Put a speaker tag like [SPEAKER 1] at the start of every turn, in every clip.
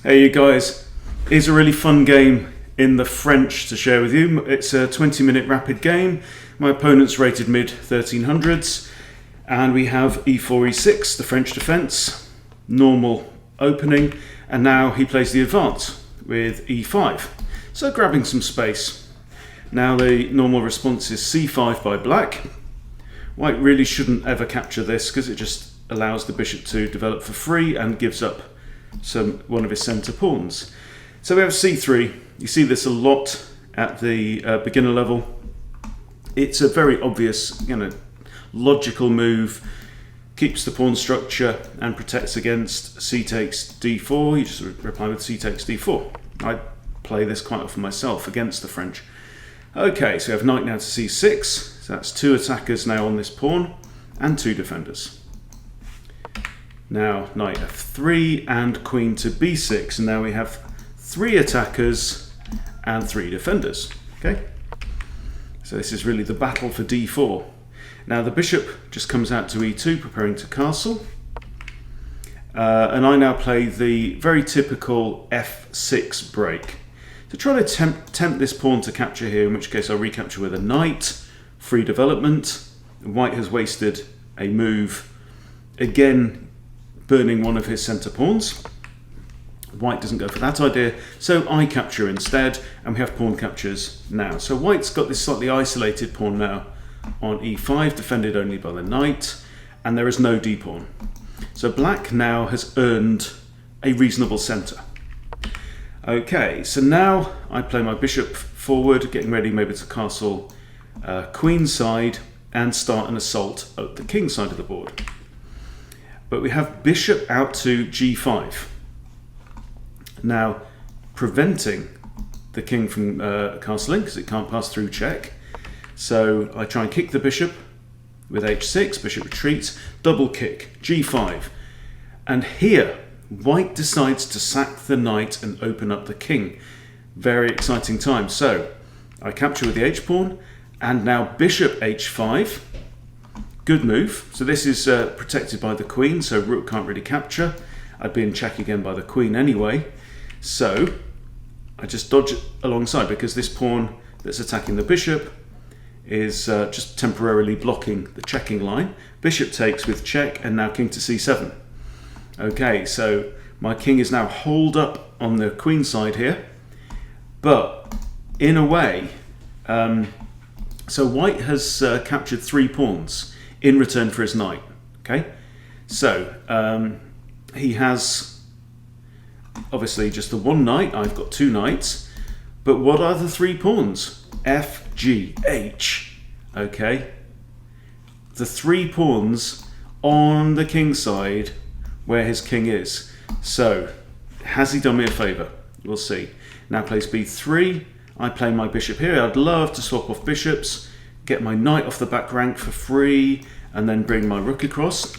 [SPEAKER 1] Hey you guys, it's a really fun game in the French to share with you. It's a 20-minute rapid game. My opponent's rated mid 1300s, and we have e4, e6, the French defense, normal opening, and now he plays the advance with e5. So grabbing some space. Now the normal response is c5 by black. White really shouldn't ever capture this because it just allows the bishop to develop for free and gives up one of his center pawns. So we have c3. You see this a lot at the beginner level. It's a very obvious, logical move. Keeps the pawn structure and protects against c takes d4. You just reply with c takes d4. I play this quite often myself against the French. Okay, so we have knight now to c6. So that's two attackers now on this pawn and two defenders. Now knight f3 and queen to b6, and now we have three attackers and three defenders. Okay, so this is really the battle for d4. Now the bishop just comes out to e2, preparing to castle, and I now play the very typical f6 break to try to tempt this pawn to capture here, in which case I'll recapture with a knight, free development. White has wasted a move, again burning one of his center pawns. White doesn't go for that idea, so I capture instead, and we have pawn captures now. So White's got this slightly isolated pawn now on e5, defended only by the knight, and there is no d-pawn. So Black now has earned a reasonable center. Okay, so now I play my bishop forward, getting ready maybe to castle queen side and start an assault at the king side of the board. But we have bishop out to g5. Now, preventing the king from castling because it can't pass through check. So I try and kick the bishop with h6, bishop retreats, double kick, g5. And here, White decides to sack the knight and open up the king. Very exciting time. So I capture with the h-pawn, and now bishop h5. Good move. So this is protected by the queen, so rook can't really capture. I'd be in check again by the queen anyway. So I just dodge it alongside because this pawn that's attacking the bishop is just temporarily blocking the checking line. Bishop takes with check, and now king to c7. Okay, so my king is now holed up on the queen side here, but in a way, so White has captured three pawns in return for his knight. Okay, so he has obviously just the one knight. I've got two knights, but what are the three pawns? F, G, H. Okay, the three pawns on the king side where his king is. So has he done me a favor? We'll see. Now plays b3. I play my bishop here. I'd love to swap off bishops, get my knight off the back rank for free, and then bring my rook across.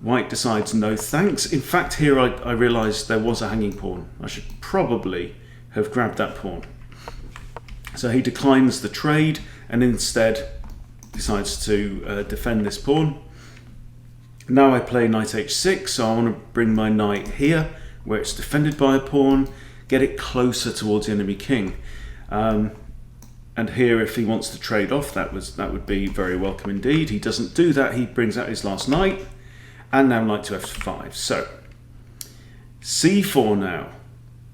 [SPEAKER 1] White decides no thanks. In fact, here I realised there was a hanging pawn. I should probably have grabbed that pawn. So he declines the trade and instead decides to defend this pawn. Now I play knight h6, so I want to bring my knight here where it's defended by a pawn, get it closer towards the enemy king. And here, if he wants to trade off, that would be very welcome indeed. He doesn't do that. He brings out his last knight, and now knight to f5. So c4 now,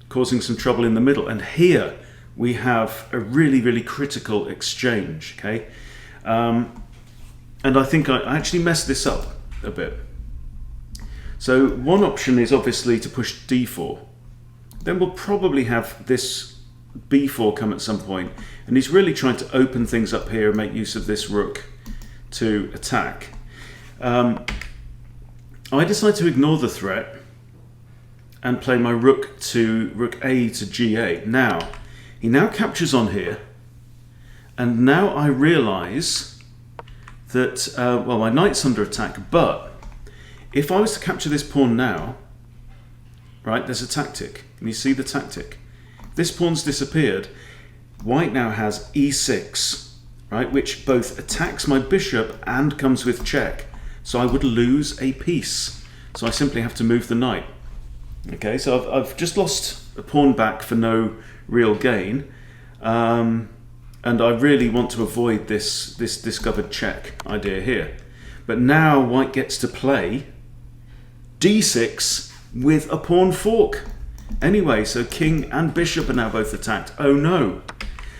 [SPEAKER 1] causing some trouble in the middle. And here we have a really, really critical exchange. Okay, and I think I actually messed this up a bit. So one option is obviously to push d4. Then we'll probably have this b4 come at some point, and he's really trying to open things up here and make use of this rook to attack. I decide to ignore the threat and play my rook a to g8. Now he now captures on here, and now I realise that well, my knight's under attack, but if I was to capture this pawn now, right, there's a tactic. Can you see the tactic? This pawn's disappeared. White now has e6, right, which both attacks my bishop and comes with check. So I would lose a piece. So I simply have to move the knight. Okay, so I've just lost a pawn back for no real gain, and I really want to avoid this discovered check idea here. But now white gets to play d6 with a pawn fork. Anyway, so king and bishop are now both attacked. Oh no!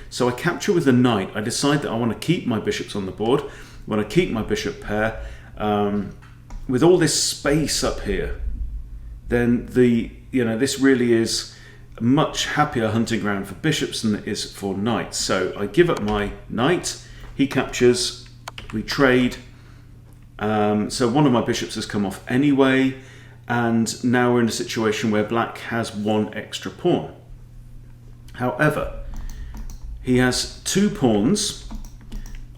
[SPEAKER 1] So I capture with a knight. I decide that I want to keep my bishops on the board. I want to keep my bishop pair. With all this space up here, then this really is a much happier hunting ground for bishops than it is for knights. So I give up my knight, he captures, we trade. So one of my bishops has come off anyway, and now we're in a situation where black has one extra pawn. However, he has 2 pawns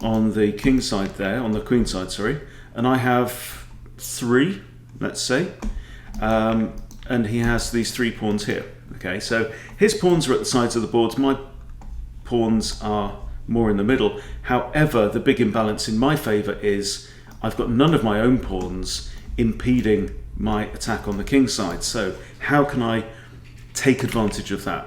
[SPEAKER 1] on the king side there, on the queen side, sorry, and I have 3, let's say. And he has these 3 pawns here. Okay, so his pawns are at the sides of the boards, my pawns are more in the middle. However, the big imbalance in my favour is I've got none of my own pawns impeding my attack on the king side. So how can I take advantage of that?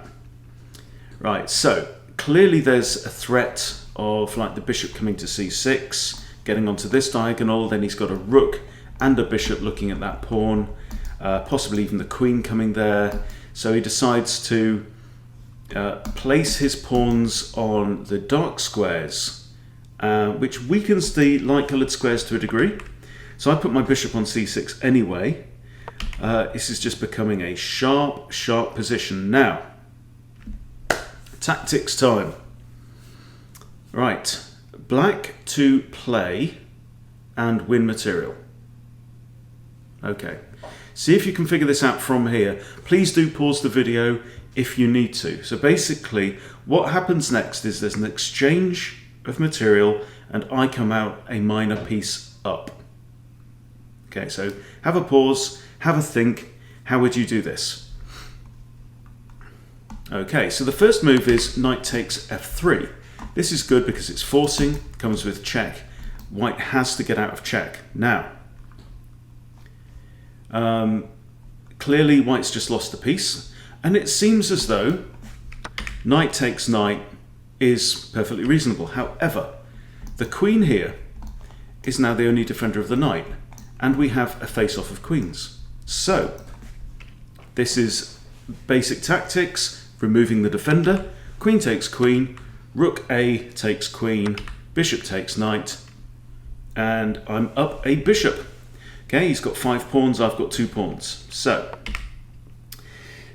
[SPEAKER 1] Right, so clearly there's a threat of like the bishop coming to c6, getting onto this diagonal, then he's got a rook and a bishop looking at that pawn. Possibly even the queen coming there. So he decides to place his pawns on the dark squares, which weakens the light coloured squares to a degree. So I put my bishop on c6 anyway. This is just becoming a sharp position. Now, tactics time. Right, black to play and win material. Okay. See if you can figure this out from here. Please do pause the video if you need to. So basically, what happens next is there's an exchange of material and I come out a minor piece up. Okay, so have a pause, have a think. How would you do this? Okay, so the first move is knight takes f3. This is good because it's forcing, comes with check. White has to get out of check. Now, clearly white's just lost a piece, and it seems as though knight takes knight is perfectly reasonable. However, the queen here is now the only defender of the knight, and we have a face-off of queens. So this is basic tactics, removing the defender. Queen takes queen, rook A takes queen, bishop takes knight, and I'm up a bishop. Okay, he's got 5 pawns, I've got 2 pawns. So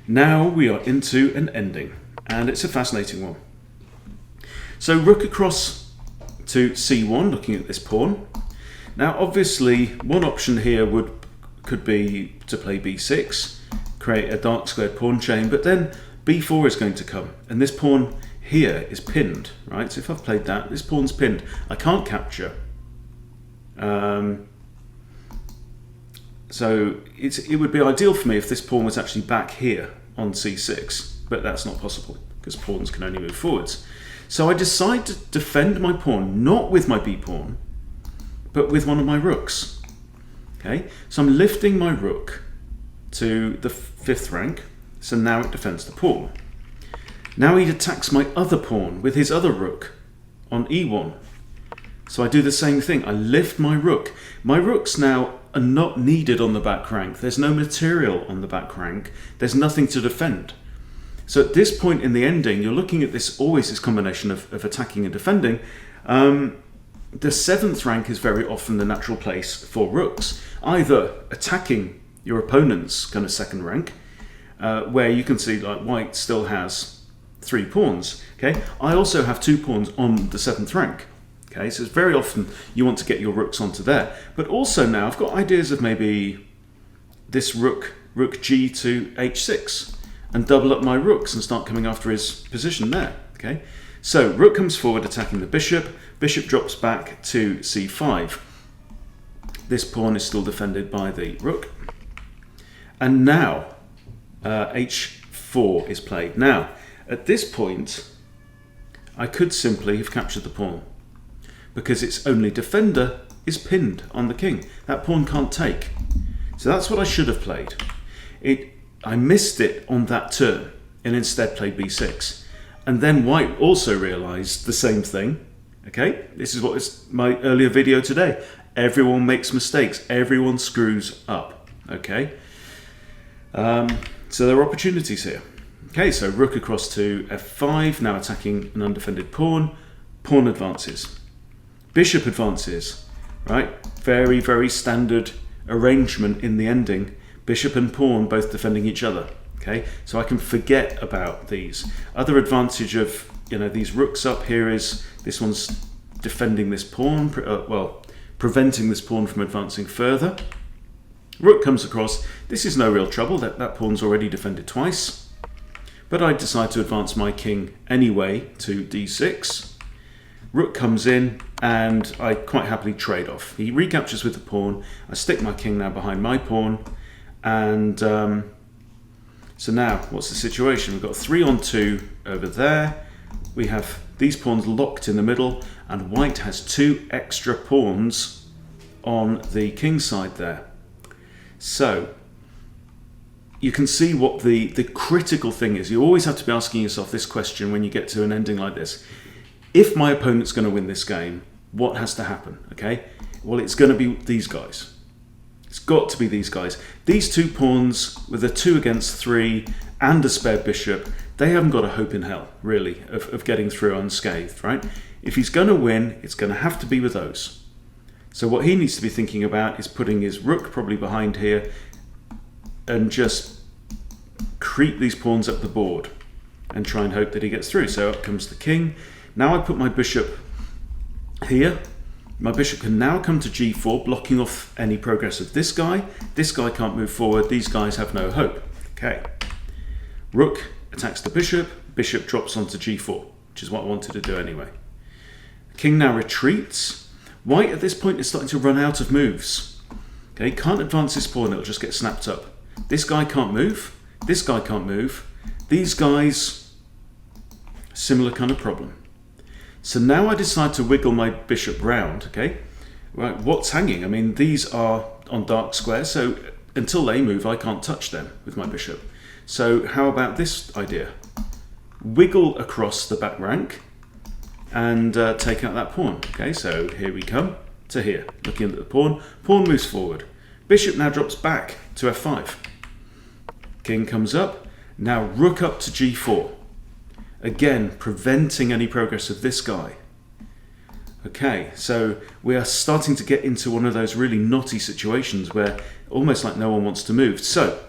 [SPEAKER 1] now we are into an ending, and it's a fascinating one. So rook across to c1, looking at this pawn. Now obviously one option here could be to play b6, create a dark squared pawn chain, but then b4 is going to come, and this pawn here is pinned, right? So if I've played that, this pawn's pinned. I can't capture. So it would be ideal for me if this pawn was actually back here on c6, but that's not possible because pawns can only move forwards. So I decide to defend my pawn, not with my b-pawn, but with one of my rooks. Okay, so I'm lifting my rook to the 5th rank, so now it defends the pawn. Now he attacks my other pawn with his other rook on e1. So I do the same thing, I lift my rook. My rooks now are not needed on the back rank. There's no material on the back rank. There's nothing to defend. So at this point in the ending, you're looking at always this combination of attacking and defending. The 7th rank is very often the natural place for rooks, either attacking your opponent's kind of 2nd rank, where you can see like white still has 3 pawns. Okay, I also have 2 pawns on the 7th rank. Okay, so it's very often you want to get your rooks onto there. But also now I've got ideas of maybe this rook g to h6 and double up my rooks and start coming after his position there. Okay, so rook comes forward attacking the bishop, bishop drops back to c5. This pawn is still defended by the rook. And now h4 is played. Now, at this point, I could simply have captured the pawn, because its only defender is pinned on the king. That pawn can't take. So that's what I should have played. I missed it on that turn and instead played b6. And then white also realized the same thing. Okay, this is what is my earlier video today. Everyone makes mistakes. Everyone screws up. Okay, so there are opportunities here. Okay, so rook across to f5, now attacking an undefended pawn. Pawn advances. Bishop advances, right? Very, very standard arrangement in the ending. Bishop and pawn both defending each other. Okay, so I can forget about these. Other advantage of, these rooks up here is this one's defending this pawn, preventing this pawn from advancing further. Rook comes across. This is no real trouble. That pawn's already defended twice. But I decide to advance my king anyway to d6. Rook comes in, and I quite happily trade off. He recaptures with the pawn. I stick my king now behind my pawn. And so now, what's the situation? We've got 3-on-2 over there. We have these pawns locked in the middle, and white has 2 extra pawns on the king side there. So you can see what the critical thing is. You always have to be asking yourself this question when you get to an ending like this. If my opponent's going to win this game, what has to happen? Okay, well, it's going to be these guys. It's got to be these guys. These 2 pawns with a 2 against 3 and a spare bishop, they haven't got a hope in hell, really, of getting through unscathed, right? If he's going to win, it's going to have to be with those. So what he needs to be thinking about is putting his rook probably behind here and just creep these pawns up the board and try and hope that he gets through. So up comes the king. Now I put my bishop here. My bishop can now come to g4, blocking off any progress of this guy. This guy can't move forward. These guys have no hope. Okay. Rook attacks the bishop. Bishop drops onto g4, which is what I wanted to do anyway. King now retreats. White at this point is starting to run out of moves. Okay, can't advance this pawn, it'll just get snapped up. This guy can't move. This guy can't move. These guys, similar kind of problem. So now I decide to wiggle my bishop round, okay? Right, what's hanging? I mean, these are on dark squares, so until they move, I can't touch them with my bishop. So how about this idea? Wiggle across the back rank and take out that pawn. Okay, so here we come to here, looking at the pawn. Pawn moves forward. Bishop now drops back to f5. King comes up. Now rook up to g4. Again, preventing any progress of this guy. Okay, so we are starting to get into one of those really knotty situations where almost like no one wants to move. So,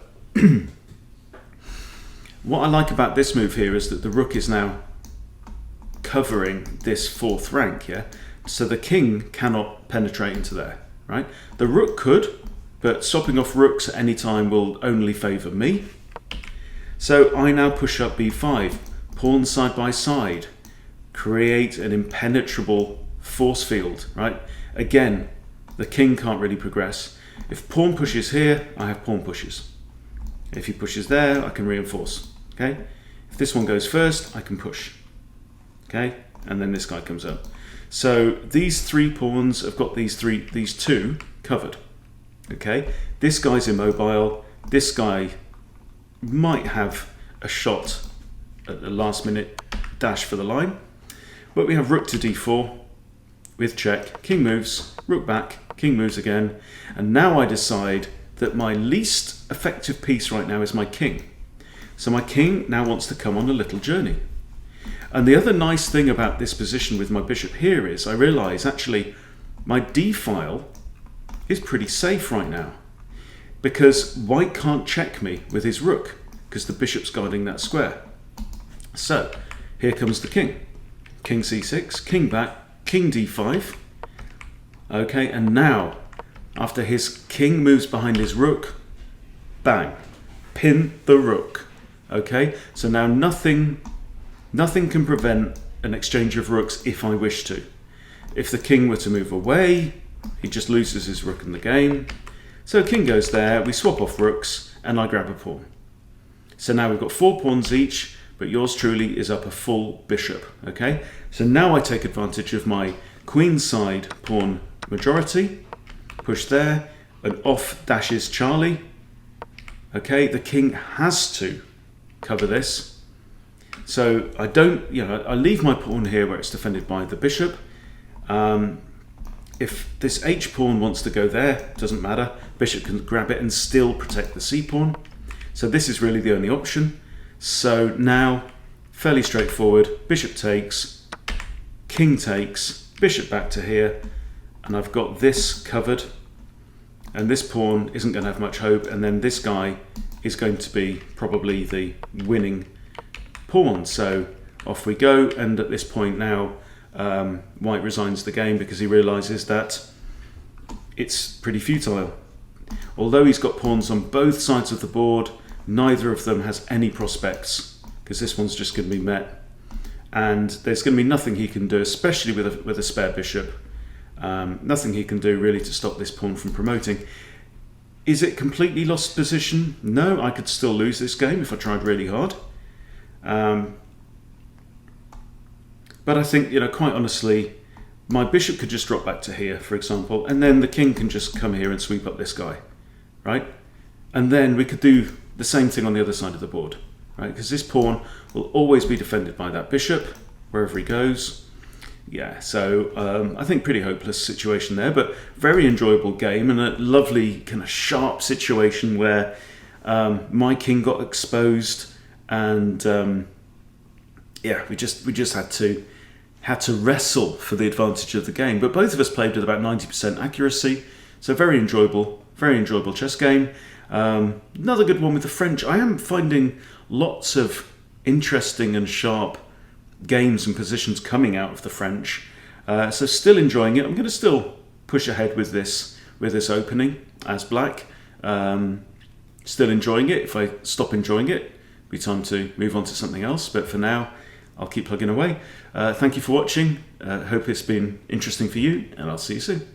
[SPEAKER 1] what I like about this move here is that the rook is now covering this 4th rank, yeah? So the king cannot penetrate into there, right? The rook could, but swapping off rooks at any time will only favour me. So I now push up b5, pawns side by side, create an impenetrable force field, right? Again, the king can't really progress. If pawn pushes here, I have pawn pushes. If he pushes there, I can reinforce, okay? If this one goes first, I can push. Okay, and then this guy comes up. So these 3 pawns have got these 2 covered. Okay, this guy's immobile. This guy might have a shot at the last minute dash for the line. But we have rook to d4 with check. King moves, rook back, king moves again. And now I decide that my least effective piece right now is my king. So my king now wants to come on a little journey. And the other nice thing about this position with my bishop here is I realise actually my d file is pretty safe right now because white can't check me with his rook because the bishop's guarding that square. So here comes the king. King c6, king back, king d5. Okay, and now after his king moves behind his rook, bang, pin the rook. Okay, so now nothing can prevent an exchange of rooks if I wish to. If the king were to move away, he just loses his rook in the game. So king goes there, we swap off rooks, and I grab a pawn. So now we've got 4 pawns each, but yours truly is up a full bishop, okay? So now I take advantage of my queenside pawn majority, push there, and off dashes Charlie. Okay, the king has to cover this. So I don't, I leave my pawn here where it's defended by the bishop. If this h pawn wants to go there, doesn't matter. Bishop can grab it and still protect the c pawn. So this is really the only option. So now, fairly straightforward, bishop takes, king takes, bishop back to here, and I've got this covered, and this pawn isn't going to have much hope, and then this guy is going to be probably the winning pawn. So off we go, and at this point now, White resigns the game because he realises that it's pretty futile. Although he's got pawns on both sides of the board, neither of them has any prospects, because this one's just going to be met, and there's going to be nothing he can do, especially with a spare bishop. Nothing he can do really to stop this pawn from promoting. Is it completely lost position? No, I could still lose this game if I tried really hard. But I think, quite honestly, my bishop could just drop back to here, for example, and then the king can just come here and sweep up this guy, right? And then we could do the same thing on the other side of the board, right? Because this pawn will always be defended by that bishop, wherever he goes. Yeah, so I think pretty hopeless situation there, but very enjoyable game, and a lovely kind of sharp situation where my king got exposed, and we just had to wrestle for the advantage of the game. But both of us played with about 90% accuracy, so very enjoyable chess game. Another good one with the French. I am finding lots of interesting and sharp games and positions coming out of the French. So still enjoying it. I'm going to still push ahead with this opening as black. Still enjoying it. If I stop enjoying it, it'll be time to move on to something else. But for now, I'll keep plugging away. Thank you for watching. Hope it's been interesting for you, and I'll see you soon.